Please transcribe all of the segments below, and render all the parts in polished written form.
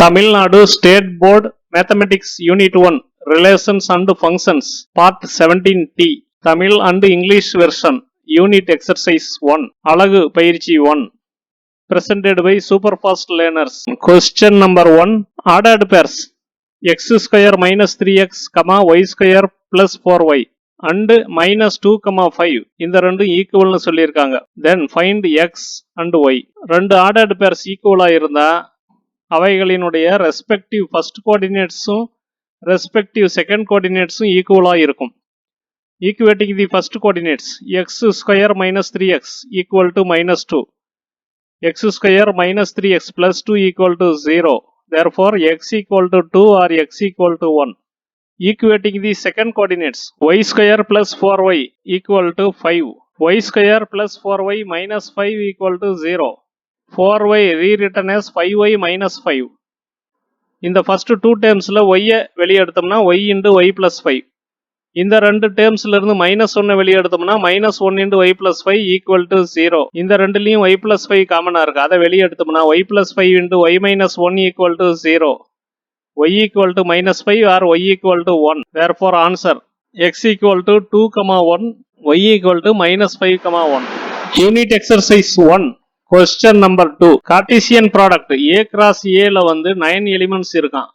Tamil Nadu State Board Mathematics Unit 1 Relations and Functions Part 17T Tamil and English Version Unit Exercise 1 Alagu Payirchi 1 Presented by Superfast Learners. Question number 1 Ordered pairs x square minus 3x, y square plus 4y and minus 2, 5 இந்த ரெண்டும் ஈக்குவல்னு சொல்லியிருக்காங்க. Then find x and y. ரெண்டு ordered pairs ஈக்குவலா இருந்தா அவைகளினுடைய respective first கோஆர்டினேட்ஸும் respective second கோஆர்டினேட்ஸும் ஈக்குவலாக இருக்கும். Equating the first coordinates x square minus 3x equal to minus 2, x square minus 3x plus 2 equal to 0. Therefore x equal to 2 or x equal to 1. Equating the second coordinates y square plus 4y equal to 5, y square plus 4y minus 5 equal to 0. 4y rewritten as 5y minus 5. இந்த first two டேர்ம்ஸில் ஒய்யை வெளியே எடுத்தோம்னா y into y plus 5. இந்த ரெண்டு டேர்ம்ஸ்ல இருந்து minus 1 வெளியே எடுத்தோம்னா minus 1 into y plus 5 equal to 0. இந்த ரெண்டுலையும் ஒய் பிளஸ் 5 காமனாக இருக்கு. அதை வெளியே எடுத்தோம்னா y plus 5 into y minus 1 equal to 0. Y equal to minus 5 or y equal to 1. Therefore answer x equal to 2, 1, y equal to minus 5, 1. Unit exercise 1. Question number 2 Cartesian product A cross A ல வந்து 9 elements இருக்கான்.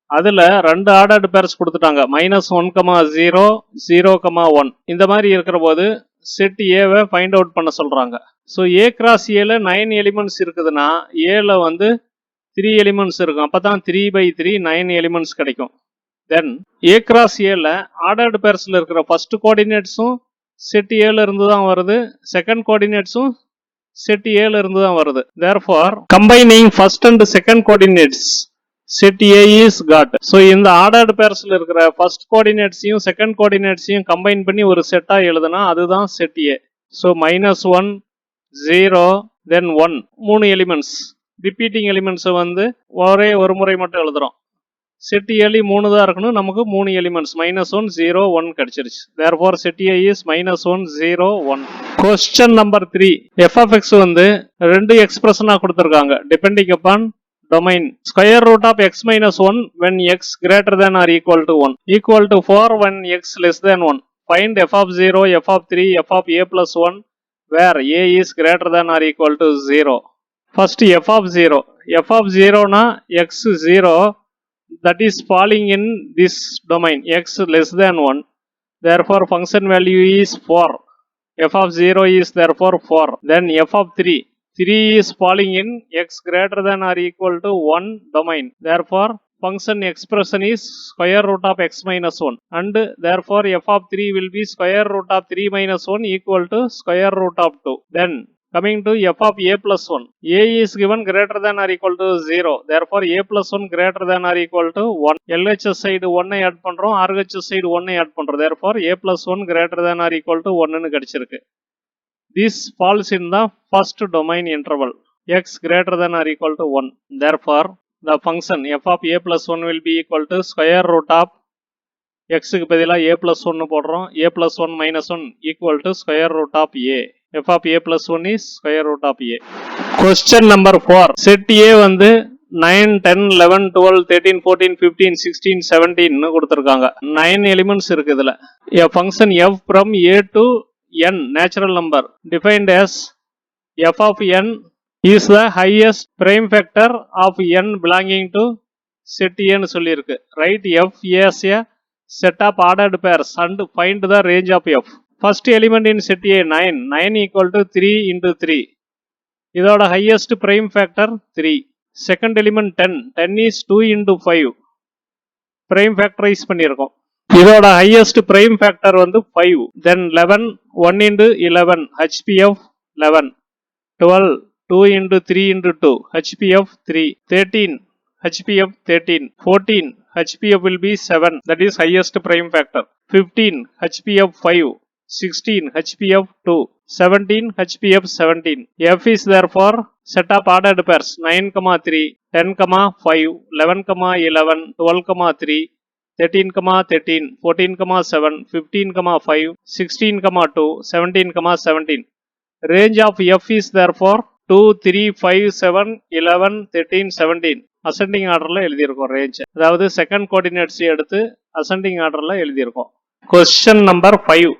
அதுல ரெண்டு ordered purse கொடுத்துட்டாங்க, minus 1, 0, 0, 1. இந்த மாதிரி இருக்கிற போது செட் ஏவை ஃபைண்ட் அவுட் பண்ண சொல்றாங்க. ஸோ A cross A ல 9 எலிமெண்ட்ஸ் இருக்குதுன்னா A ல வந்து 3 எலிமெண்ட்ஸ் இருக்கும். அப்பதான் 3/3 9 எலிமெண்ட்ஸ் கிடைக்கும். தென் A cross A ல ஆர்டர்டு பேர்ஸ்ல இருக்கிற ஃபர்ஸ்ட் கோஆர்டினேட்ஸும் செட் A ல இருந்து தான் வருது, செகண்ட் கோஆர்டினேட்ஸும் செட் A ல இருந்து தான் வருது. Therefore combining first and second coordinates set A is got. So இந்த ஆர்டர்டு பேர்ஸ்ல இருக்கிற ஃபர்ஸ்ட் கோஆர்டினேட்ஸையும் செகண்ட் கோஆர்டினேட்ஸையும் கம்பைன் பண்ணி ஒரு செட்டா எழுதுனா அதுதான் set A. So minus 1, 0, then 1 3 elements. Repeating எலிமெண்ட்ஸை வந்து ஒரே ஒரு முறை மட்டும் எழுதுறோம். செட் ஏலி 3 தான் இருக்கணும், நமக்கு 3 எலிமெண்ட்ஸ் மைனஸ் 1, 0, 1 கிடைச்சிருச்சு. Therefore set A is minus 1, 0, 1. Question number 3 f of x வந்து ரெண்டு எக்ஸ்பிரஷனா கொடுத்திருக்காங்க. Depending upon domain square root of x minus 1 when x greater than or equal to 1, equal to 4 when x less than 1. Find f of 0, f of 3, f of a plus 1 where a is greater than or equal to 0. First f of 0. f of 0 na x 0 that is falling in this domain x less than 1. Therefore function value is 4. f of 0 is therefore 4. Then f of 3 is falling in x greater than or equal to 1 domain. Therefore function expression is square root of x minus 1, and therefore f of 3 will be square root of 3 minus 1 equal to square root of 2. Then coming to f of a plus 1, a is given greater than or equal to 0. Therefore a plus 1 greater than or equal to 1. LHS side 1 add பண்றோம், RHS side 1 add பண்றோம். Therefore a plus 1 greater than or equal to 1 னு கிடைச்சிருக்கு. This falls in the first domain interval x greater than or equal to 1. Therefore the function f of a plus 1 will be equal to square root of x க்கு பதிலா a plus 1 போடுறோம், a plus 1 minus 1 equal to square root of a. f of a plus 1 is square root of a. Question number 4 set A வந்து 9, 10, 11, 12, 13, 14, 15, 16, 17 னு கொடுத்திருக்காங்க. 9 elements இருக்கு இதுல. A function f from a to n natural number defined as f of n is the highest prime factor of n belonging to set A னு சொல்லி இருக்கு. Write f as a set of ordered pairs and find the range of f. First element in set A 9 equal to 3 into 3. இதோட highest prime factor 3. Second element 10 is 2 into 5. Prime factorize பண்ணியிருக்கோம். இதோட highest prime factor வந்து 5. Then 11 1 into 11 HPF 11. 12 2 into 3 into 2 HPF 3. 13 HPF 13. 14 HPF will be 7, that is highest prime factor. 15 HPF 5. 16 HPF 2, 17 HPF 17. F is therefore set of ordered pairs 9, 3, 10, 5, 11, 11, 12, 3, 13, 13, 14, 7, 15, 5, 16, 2, 17, 17. Range of F is therefore 2, 3, 5, 7, 11, 13, 17. Ascending ஆர்டரில் எழுதியிருக்கோம் range. அதாவது second coordinates எடுத்து ascending ஆர்டரில் எழுதியிருக்கோம். Question number 5.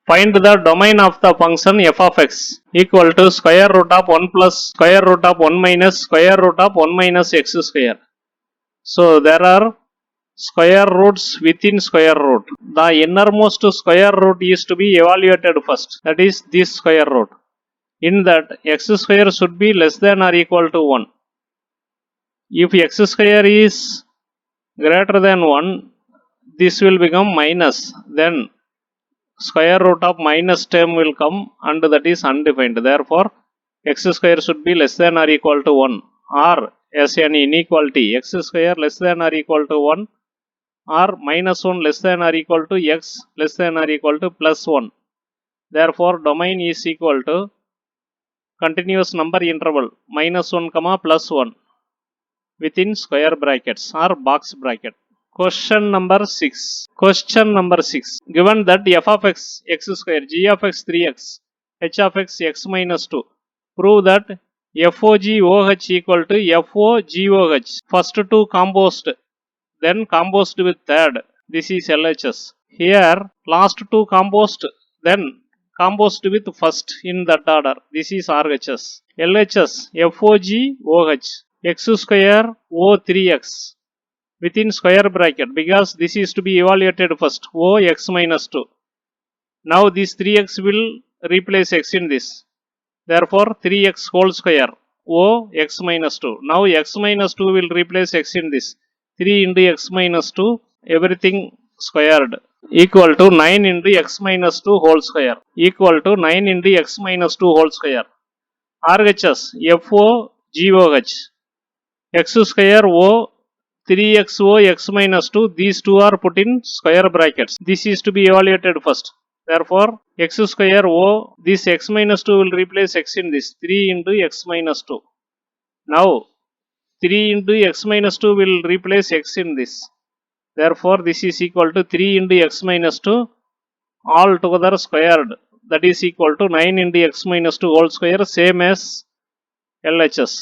Find the domain of the function f of x equal to square root of 1 plus square root of 1 minus square root of 1 minus x square. So there are square roots within square root. The innermost square root is to be evaluated first. That is this square root. In that x square should be less than or equal to 1. If x square is greater than 1, this will become minus. Then square root of minus term will come and that is undefined. Therefore, x square should be less than or equal to 1, or as an inequality x square less than or equal to 1 or minus 1 less than or equal to x less than or equal to plus 1. Therefore, domain is equal to continuous number interval minus 1 comma plus 1 within square brackets or box bracket. Question number 6. Question number 6. Given that f of x x square, g of x 3x, h of x x minus 2, prove that FOGOH equal to FOGOH. First two composed, then composed with third. This is LHS. Here last two composed, then composed with first in that order. This is RHS. LHS FOGOH x square O3x. Within square bracket, because this is to be evaluated first, O x minus 2. Now this 3x will replace x in this. Therefore 3x whole square, O x minus 2. Now x minus 2 will replace x in this. 3 into x minus 2, everything squared, equal to 9 into x minus 2 whole square, equal to 9 into x minus 2 whole square. RHS FOGOH x square O 3xo x minus 2, these two are put in square brackets. This is to be evaluated first. Therefore, x square O, this x minus 2 will replace x in this. 3 into x minus 2. Now, 3 into x minus 2 will replace x in this. Therefore, this is equal to 3 into x minus 2 all together squared. That is equal to 9 into x minus 2 whole square, same as LHS.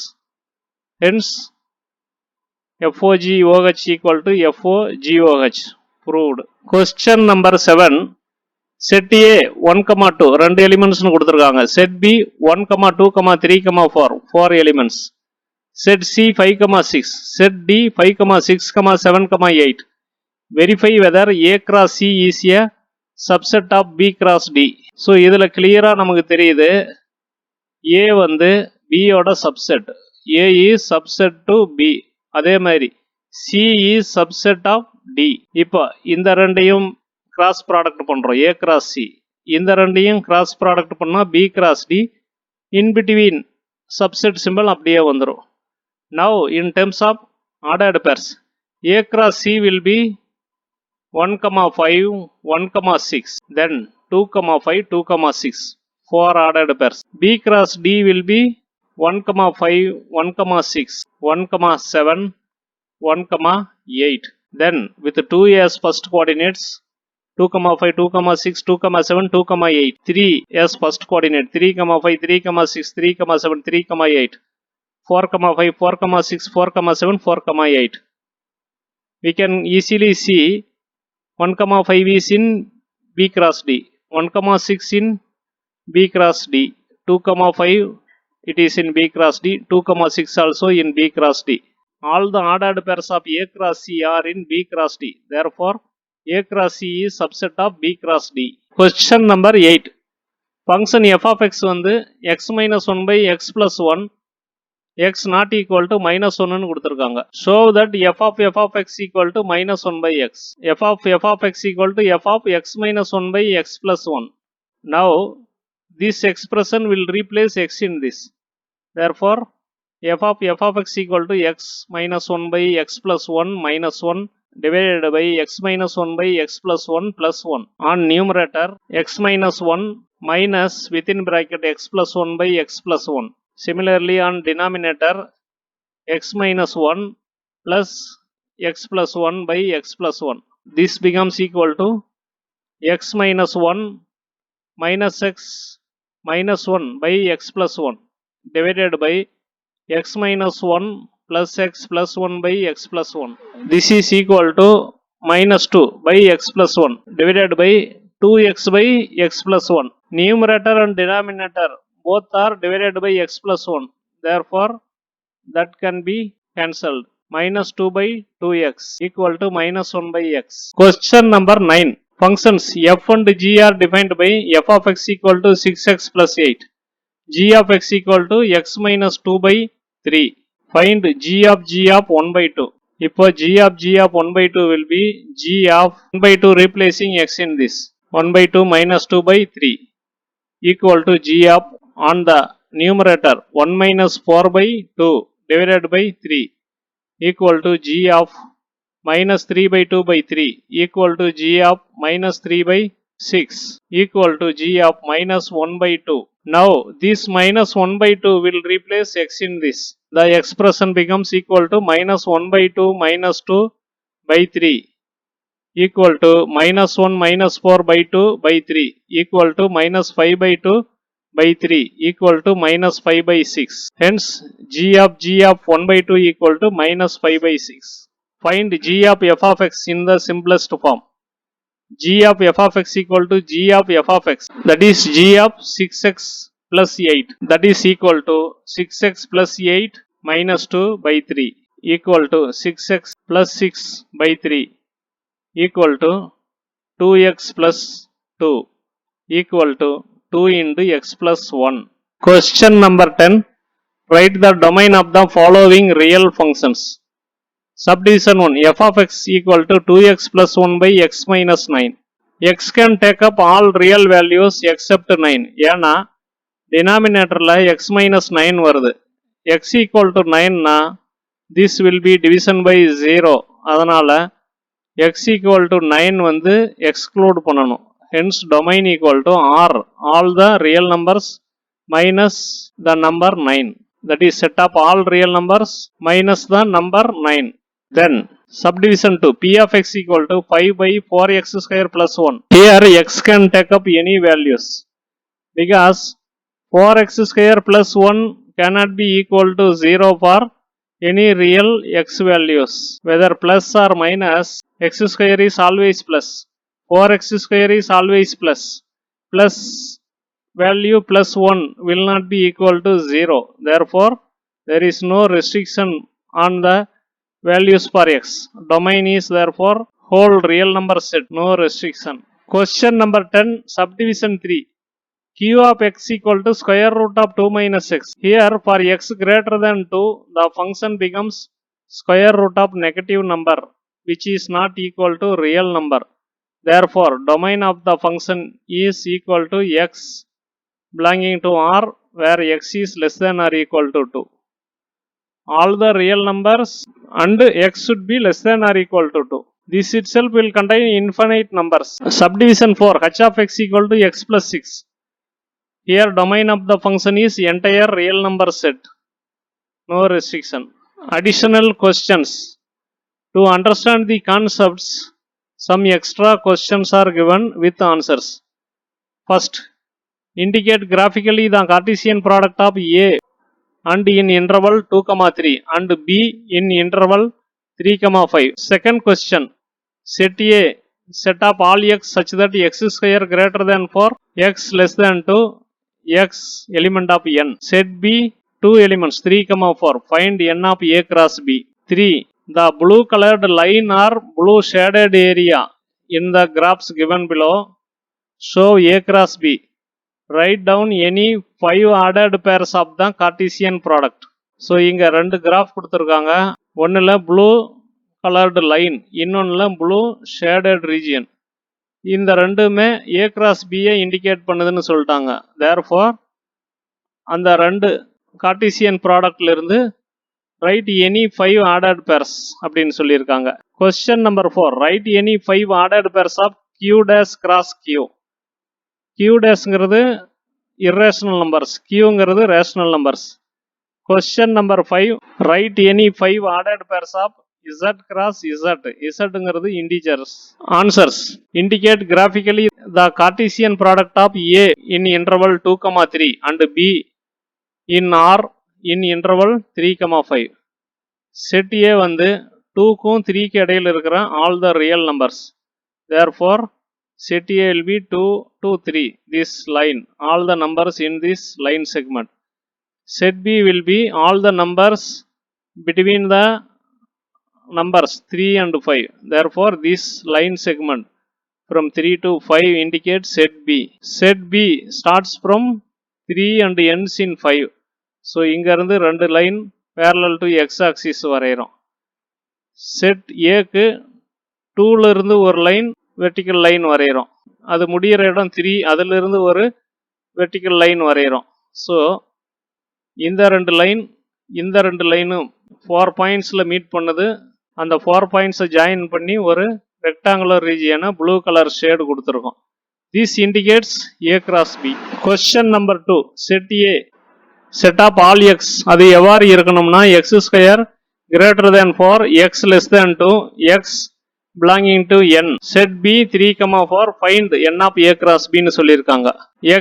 Hence, FOGOH equal to FOGOH. Proved. Question number 7. Set A 1, 2 ரெண்டு எலிமெண்ட்ஸ்னு கொடுத்துருக்காங்க. Set B 1, 2, 3, 4 4 elements. Set C 5, 6. Set D 5, 6, 7, 8. Verify whether A cross C is a subset of B cross D. So இதில் கிளியராக நமக்கு தெரியுது A வந்து B ஓட subset. A is subset to B. அதே மாதிரி C is subset of D. இப்போ இந்த ரெண்டையும் கிராஸ் ப்ராடக்ட் பண்றோம், A cross C. இந்த ரெண்டையும் கிராஸ் ப்ராடக்ட் பண்ணா B cross D. In between subset symbol அப்படியே வந்துரும். Now in terms of ordered pairs, A cross C will be 1, 5, 1, 6. Then 2, 5, 2, 6. 4 ordered pairs. B cross D will be 1, 5, 1, 6, 1, 7, 1, 8. Then with 2 as first coordinates, 2, 5, 2, 6, 2, 7, 2, 8. 3 as first coordinate, 3, 5, 3, 6, 3, 7, 3, 8. 4, 5, 4, 6, 4, 7, 4, 8. We can easily see 1, 5 is in B cross D, 1, 6 in B cross D, 2, 5 it is in B cross D, 2, 6 also in B cross D. All the ordered pairs of A cross C are in B cross D. Therefore, A cross C is subset of B cross D. Question number 8. Function f of x வந்து x minus 1 by x plus 1, x not equal to minus 1 னு கொடுத்திருக்காங்க. Show that f of x equal to minus 1 by x. f of x equal to f of x minus 1 by x plus 1. Now, this expression will replace x in this. Therefore, f of x equal to x minus 1 by x plus 1 minus 1 divided by x minus 1 by x plus 1 plus 1. On numerator, x minus 1 minus within bracket x plus 1 by x plus 1. Similarly, on denominator, x minus 1 plus x plus 1 by x plus 1. This becomes equal to x minus 1 minus x minus 1 by x plus 1 divided by x minus 1 plus x plus 1 by x plus 1. This is equal to minus 2 by x plus 1 divided by 2x by x plus 1. Numerator and denominator both are divided by x plus 1. Therefore, that can be cancelled. Minus 2 by 2x equal to minus 1 by x. Question number 9. Functions f and g are defined by f of x equal to 6x plus 8. G of x equal to x minus 2 by 3. Find g of 1 by 2. இப்போ g of 1 by 2 will be g of 1 by 2 replacing x in this. 1 by 2 minus 2 by 3 equal to g of on the numerator 1 minus 4 by 2 divided by 3 equal to g of minus 3 by 2 by 3 equal to g of minus 3 by 6 equal to g of minus 1 by 2. Now this minus 1 by 2 will replace x in this. The expression becomes equal to minus 1 by 2 minus 2 by 3 equal to minus 1 minus 4 by 2 by 3 equal to minus 5 by 2 by 3 equal to minus 5 by 6. Hence g of 1 by 2 equal to minus 5 by 6. Find g of f of x in the simplest form. G of f of x equal to g of f of x, that is g of 6x plus 8, that is equal to 6x plus 8 minus 2 by 3 equal to 6x plus 6 by 3 equal to 2x plus 2 equal to 2 into x plus 1. Question number 10. Write the domain of the following real functions. Subdivision 1. f of x equal to 2x plus 1 by x minus 9. x can take up all real values except 9. ஏன்னா denominatorல x minus 9 வருது. x equal to 9 na this will be division by 0. அதனால x equal to 9 வந்து exclude பண்ணணும். Hence domain equal to R. All the real numbers minus the number 9. That is set up all real numbers minus the number 9. Then subdivision 2. P of x equal to 5 by 4x square plus 1. Here x can take up any values because 4x square plus 1 cannot be equal to 0 for any real x values. Whether plus or minus, x square is always plus. 4x square is always plus. Plus value plus 1 will not be equal to 0. Therefore, there is no restriction on the values for x. Domain is therefore whole real number set, no restriction. Question number 10, subdivision 3. Q of x equal to square root of 2 minus x. Here for x greater than 2, the function becomes square root of negative number which is not equal to real number. Therefore, domain of the function is equal to x belonging to R where x is less than or equal to 2. All the real numbers and x should be less than or equal to 2. This itself will contain infinite numbers. Subdivision 4. H of x equal to x plus 6. Here domain of the function is entire real number set. No restriction. Additional questions. To understand the concepts, some extra questions are given with answers. First, indicate graphically the Cartesian product of A and in interval 2, 3 and B in interval 3, 5. Second question, set A, set up all x such that x square greater than 4, x less than 2, x element of n. Set B, 2 elements 3, 4. Find n of A cross B. 3. The blue colored line or blue shaded area in the graphs given below show A cross B. Write down any 5 ordered pairs of the Cartesian product. So இங்க ரெண்டு graph கொடுத்திருக்காங்க. ஒண்ணுல blue colored line, இன்னொன்னுல blue shaded region. இந்த ரெண்டுமே A cross B I indicate பண்ணுதுன்னு சொல்லிட்டாங்க. Therefore, அந்த ரெண்டு Cartesian ப்ராடக்ட்ல இருந்து write any 5 ordered pairs அப்படின்னு சொல்லியிருக்காங்க. Question number 4. Write any 5 ordered pairs of Q dash cross Q. Q dashங்கிறது irrational numbers, Qங்கிறது rational numbers. Question number 5. Write any 5 ordered pairs of Z cross Z. Zங்கிறது integers. Answers. Indicate graphically the Cartesian product of A in interval 2, 3 and B in R in interval 3, 5. Set ஏ வந்து 2க்கும் 3க்கு இடையில் இருக்கிற all the real numbers. therefore set A will be 2 to 3, this line, all the numbers in this line segment. Set B will be all the numbers between the numbers 3 and 5. Therefore this line segment from 3 to 5 indicates set B. Set B starts from 3 and ends in 5. So இங்க இருந்து ரெண்டு line parallel to x axis வரைகிறோம். Set ஏக்கு 2ல இருந்து ஒரு line vertical line வரைகிறோம். அது முடிகிற இடம் 3, அதிலிருந்து ஒரு வெர்டிக்கல் லைன் வரைகிறோம். ஸோ இந்த ரெண்டு லைனும் 4 பாயிண்ட்ஸில் மீட் பண்ணுது. அந்த 4 பாயிண்ட்ஸை ஜாயின் பண்ணி ஒரு ரெக்டாங்குலர் ரீஜியனை ப்ளூ கலர் ஷேடு கொடுத்துருக்கோம். This indicates A cross B. Question number 2, set A set of all x அது எவ்வாறு இருக்கணும்னா x square greater than 4, x less than 2, x belonging to n. set b 3, 4 find n of a cross b ன்னு சொல்லியிருக்காங்க.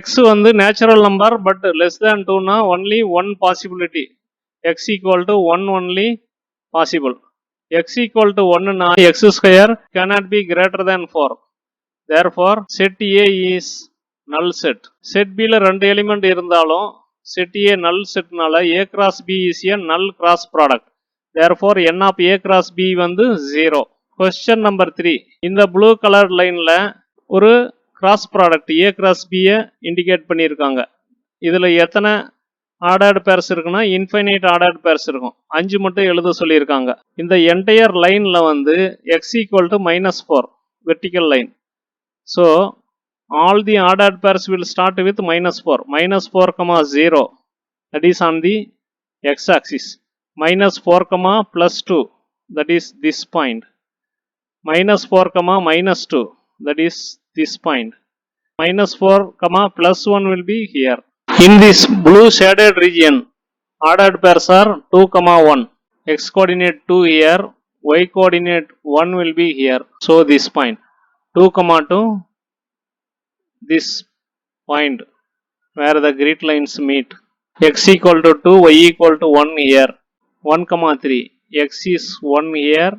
x வந்து natural number but less than 2னா only one possibility, x equal to 1 only possible. x equal to 1னா x square cannot be greater than 4. therefore set a is null set. set b ல ரெண்டு element இருந்தாலும் set a null setனால a cross b is a null cross product. therefore n of a cross b வந்து 0. question number 3, இந்த blue colour லைன்ல ஒரு cross product a cross b indicate பண்ணியிருக்காங்க. இதுல எத்தனை ஆர்டர்டு பேர்ஸ் இருக்குன்னா இன்ஃபைனைட் ஆர்டர்டு பேர்ஸ் இருக்கும். 5 மட்டும் எழுத சொல்லியிருக்காங்க. இந்த என்டையர் லைன்ல வந்து x equal to -4 vertical line. So all the ordered purse will start with -4, -4, 0 that is on the x axis. -4, +2 that is this point. -4, -2 that is this point. -4, +1 will be here. In this blue shaded region ordered pairs are 2, 1. X coordinate 2 here, y coordinate 1 will be here. So this point 2, 2 this point where the grid lines meet. X equal to 2, y equal to 1 here. 1, 3, x is 1 here,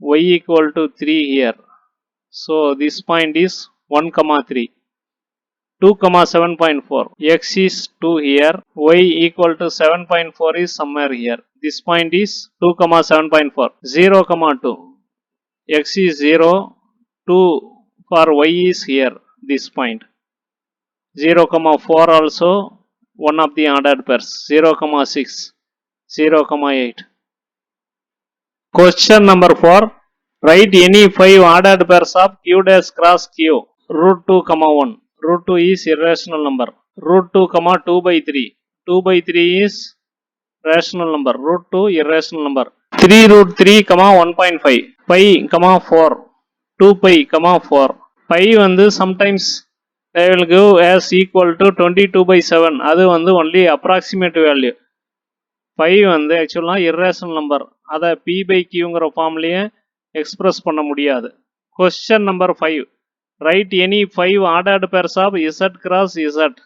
y equal to 3 here. So this point is 1, 3. 2, 7.4, x is 2 here, y equal to 7.4 is somewhere here. This point is 2, 7.4. 0, 2, x is 0, 2 for y is here, this point. 0, 4 also one of the ordered pairs. 0, 6. 0, 8. Question number 4, write any 5 ordered pairs of q dash cross q. Root 2, 1. Root 2 is irrational number. Root 2, 2 by 3. 2 by 3 is rational number. Root 2 irrational number. 3 root 3, 1.5. Pi, 4. 2 pi, 4. Pi வந்து sometimes they will give as equal to 22 by 7. அது வந்து only approximate value. Pi வந்து ஆக்சுவலாக irrational number, அதை p by கியூங்கிற ஃபார்ம்லேயே express பண்ண முடியாது. Question number 5, write any 5 ordered pairs of Z cross Z.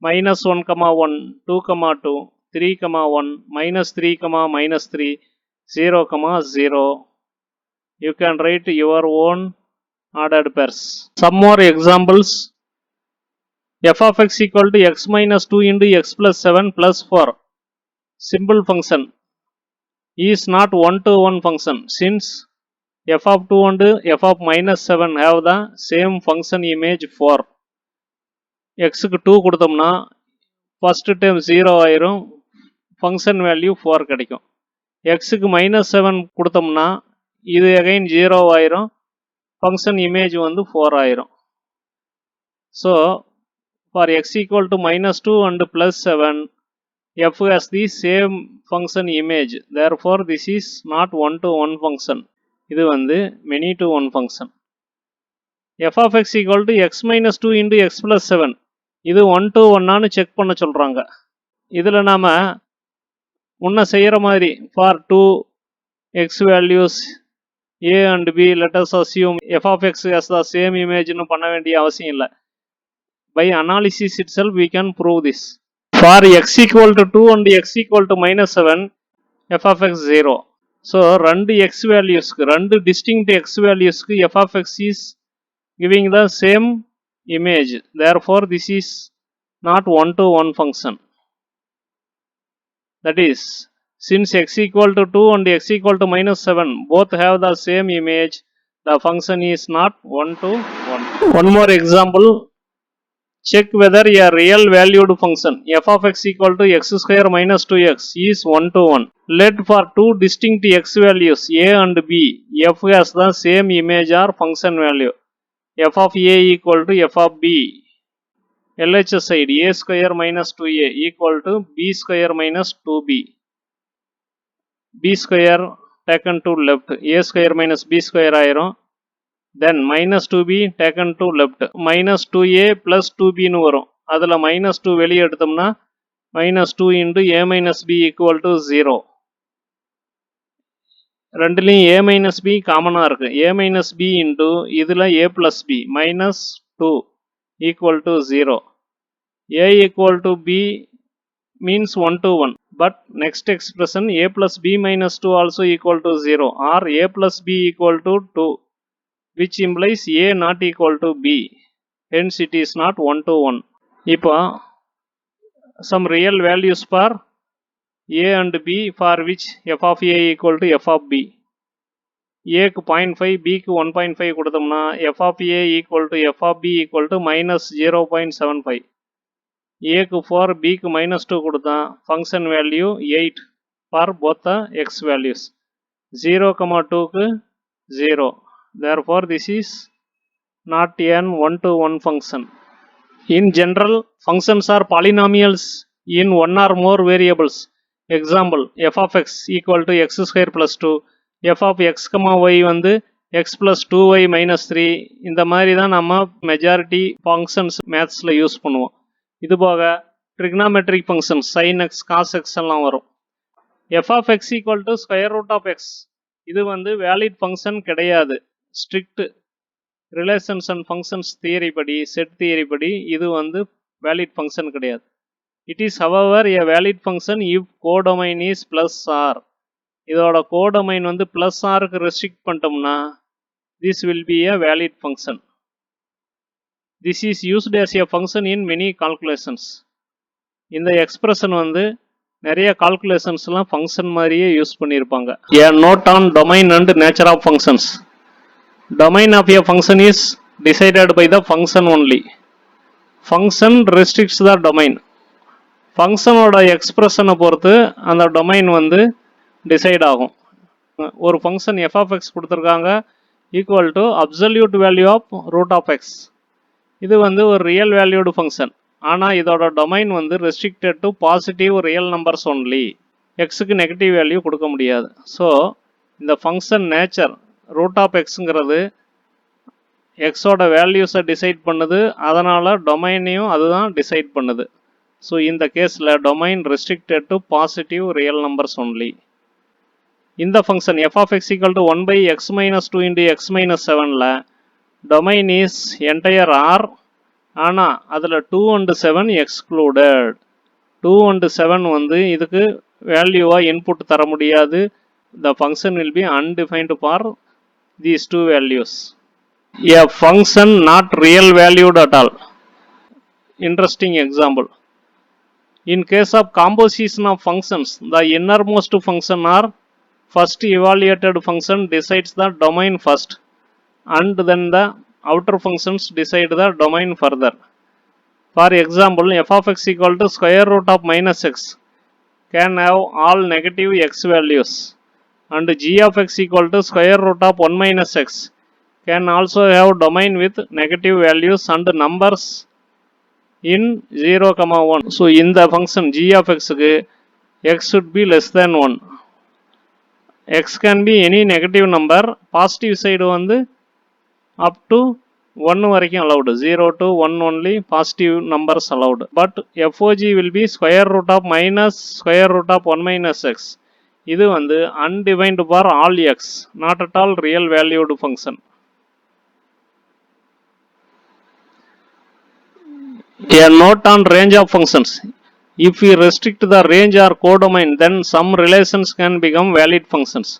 -1, 1, 2, 2, 3, 1, -3, -3, 0, 0. You can write your own ordered pairs. Some more examples. f of x equal to x minus 2 into x plus 7 plus 4. Simple function is not one-to-one function since f of 2 and f of -7 have the same function image 4. x க்கு 2 கொடுத்தோம்னா first term 0 ஆயிரும், function value 4 கிடைக்கும். x க்கு -7 கொடுத்தோம்னா இது again 0 ஆயிரும், function image வந்து 4 ஆயிரும். So for x equal to -2 and +7, f has the same function image. Therefore this is not one-to-one function. இது வந்து many-to-one function. f of x equal to x minus 2 into x plus 7. இது 1-to-1 ஆனு check பண்ண சொல்றாங்க. இதுல நாம முன்ன செய்யற மாதிரி for 2 x values a and b, let us assume f of x has the same image னு பண்ண வேண்டிய அவசியம் இல்லை. By analysis itself we can prove this. For x equal to 2 and x equal to -7, f of x 0. So ரெண்டு x valuesக்கு ரெண்டு distinct x valuesக்கு f of x is giving the same image. Therefore this is not one to one function. That is, since x equal to 2 and x equal to minus 7 both have the same image, the function is not one to one. One more example. Check whether a real valued function f of x equal to x square minus 2x is 1 to 1. Let for two distinct x values a and b, f has the same image or function value. F of a equal to f of b. LHS side a square minus 2a equal to b square minus 2b. b square taken to left, a square minus b square ஆயிரும். Then minus 2b taken to left, minus 2a plus 2b னு வரும். அதில் minus 2 வெளியே எடுத்தோம்னா minus 2 into a minus b equal to 0. ரெண்டுலையும் a minus b காமனாக இருக்கு. a minus b into இதில் a plus b minus 2 equal to 0. a equal to b means 1 to 1. But next expression a plus b minus 2 also equal to 0 or a plus b equal to 2. Which implies a not equal to b, hence it is not 1 to 1. இப்போ some real values for a and b for which f of a equal to f of b. a க்கு 0.5 b க்கு 1.5 கொடுத்தோம்னா f of a equal to f of b equal to minus 0.75. a க்கு 4 b க்கு minus 2 கொடுத்தா function value 8 for both the x values. 0, 2 க்கு 0. Therefore, this is not an one-to-one function. In general, functions are polynomials in one or more variables. Example, f of x equal to x square plus 2, f of x, y வந்து x plus 2y minus 3. இந்த மாதிரி தான் நம்ம majority functions mathsல use பண்ணுவோம். இது போக trigonometric functions sin x, cos x எல்லாம் வரும். f of x equal to square root of x. இது வந்து valid function கிடையாது. Strict relations and functions theory படி, set theory படி இது வந்து valid function கிடையாது. It is however a valid function if codomain is plus r. இதோட codomain வந்து plus r க்கு restrict பண்ணிட்டோம்னா this will be a valid function. This is used as a function in many calculations. இந்த expression வந்து நிறைய calculationsலாம் function மாதிரியே use பண்ணியிருப்பாங்க. A note on domain and nature of functions. Domain of a function is decided by the function only. Function restricts the domain. Function ஓட expression பொறுத்து அந்த domain வந்து decide ஆகும். ஒரு function f of x கொடுத்திருக்காங்க equal to absolute value of root of x. இது வந்து ஒரு real valued function. ஆனா இதோட domain வந்து restricted to positive real numbers only. xக்கு negative value கொடுக்க முடியாது. So இந்த function nature root of xங்கிறது xோட வேல்யூஸை டிசைட் பண்ணுது, அதனால டொமைனையும் அதுதான் டிசைட் பண்ணுது. ஸோ இந்த கேஸில் domain restricted to positive real numbers only. இந்த function f of x equal to 1 by x minus 2 into x minus 7ல டொமைன் இஸ் என்டையர் r, ஆனால் அதில் 2 and 7 எக்ஸ்க்ளூடட். 2 and 7 வந்து இதுக்கு வேல்யூவாக இன்புட் தர முடியாது. The function will be undefined for these two values. A function not real valued at all. Interesting example. In case of composition of functions, the innermost function or first evaluated function decides the domain first, and then the outer functions decide the domain further. For example, f of x equal to square root of minus x can have all negative x values, and g of x equal to square root of 1 minus x can also have domain with negative values and numbers in 0, 1. So in the function g of x க்கு x should be less than 1. x can be any negative number. Positive side வந்து up to 1 வரைக்கும் allowed. 0 to 1 only positive numbers allowed. But FOG will be square root of minus square root of 1 minus x. இது வந்து undefined for all x, not at all real valued function. A note on range of functions. If we restrict the range or codomain, then some relations can become valid functions.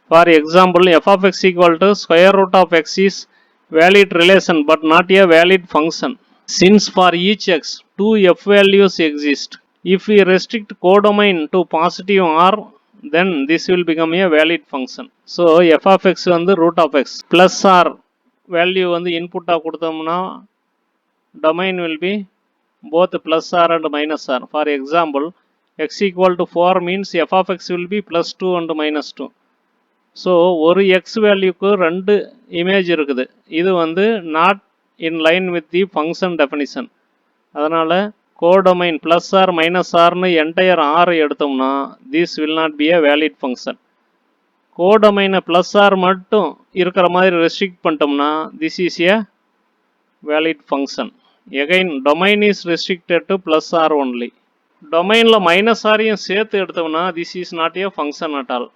For example, f of x equal to square root of x is valid relation but not a valid function. Since for each x, two f values exist. If we restrict codomain to positive r, then this will become a valid function. So f of x வந்து root of x plus r value வந்து input கொடுத்தோம்னா domain will be both plus r and minus r. For example, x equal to 4 means f of x will be plus 2 and minus 2. So ஒரு x வேல்யூக்கு ரெண்டு image இருக்குது. இது வந்து not in line with the function definition. அதனால codomain plus r minus r னு entire r எடுத்தோம்னா this will not be a valid function. codomain plus r மட்டும் இருக்கிற மாதிரி restrict பண்ணிட்டோம்னா this is a valid function. Again, domain is restricted to plus r only. Domainல minus r யும் சேர்த்து எடுத்தோம்னா this is not a function at all.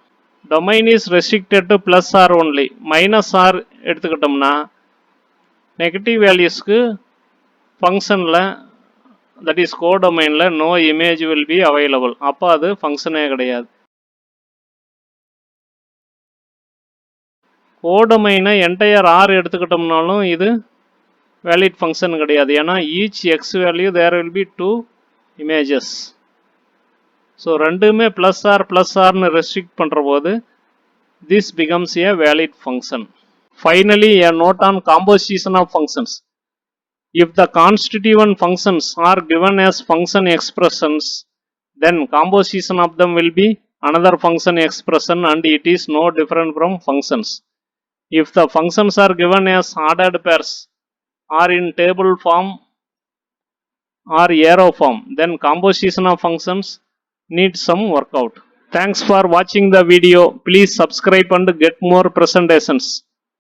Domain is restricted to plus r only. Minus r எடுத்துக்கிட்டோம்னா negative வேல்யூஸ்க்கு ஃபங்க்ஷனில் that is codomainல no image will be available. அப்போ அது ஃபங்க்ஷனே கிடையாது. codomainனை entire r எடுத்துக்கிட்டோம்னாலும் இது valid function கிடையாது. ஏன்னா each x value there will be two images. So ரெண்டுமே plus r னு restrict பண்ற போது this becomes a valid function. Finally, a note on composition of functions. If the constituent functions are given as function expressions, then composition of them will be another function expression and it is no different from functions. If the functions are given as ordered pairs or in table form or arrow form, then composition of functions needs some workout. Thanks for watching the video. Please subscribe and get more presentations.